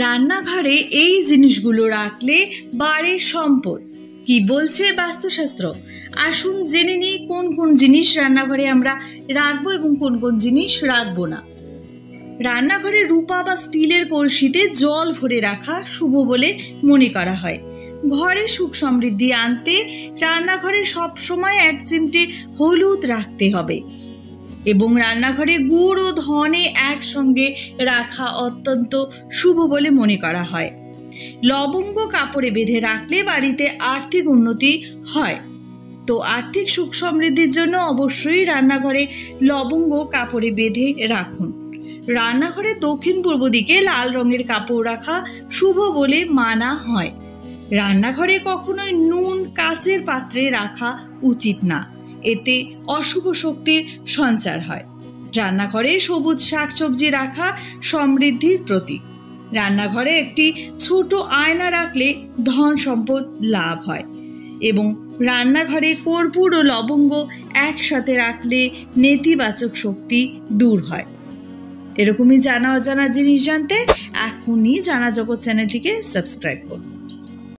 রান্নাঘরে এই জিনিসগুলো রাখলে বাড়ে সম্পদ। কি বলছে বাস্তুশাস্ত্র? আসুন জেনে নিই কোন কোন জিনিস রান্নাঘরে আমরা রাখবো এবং কোন কোন জিনিস রাখবো না। রান্নাঘরে রূপা বা স্টিলের কলসিতে জল ভরে রাখা শুভ বলে মনে করা হয়। ঘরে সুখ সমৃদ্ধি আনতে রান্নাঘরে সবসময় 1 চিমটে হলুদ রাখতে হবে এবং রান্নাঘরে গুড় ও ধনে একসঙ্গে রাখা অত্যন্ত শুভ বলে মনে করা হয়। লবঙ্গ কাপড়ে বেঁধে রাখলে বাড়িতে আর্থিক উন্নতি হয়। তো আর্থিক সুখ সমৃদ্ধির জন্য অবশ্যই রান্নাঘরে লবঙ্গ কাপড়ে বেঁধে রাখুন। রান্নাঘরে দক্ষিণ পূর্ব দিকে লাল রঙের কাপড় রাখা শুভ বলে মানা হয়। রান্নাঘরে কখনোই নুন কাচের পাত্রে রাখা উচিত না, এতে অশুভ শক্তির সঞ্চার হয়। রান্নাঘরে সবুজ শাকসবজি রাখা সমৃদ্ধির প্রতীক। রান্নাঘরে একটি ছোট আয়না রাখলে ধন সম্পদ লাভ হয় এবং রান্নাঘরে কর্পূর ও লবঙ্গ একসাথে রাখলে নেতিবাচক শক্তি দূর হয়। এরকমই জানা অজানা জিনিস জানতে এখনই জানা জগৎ চ্যানেলটিকে সাবস্ক্রাইব করুন।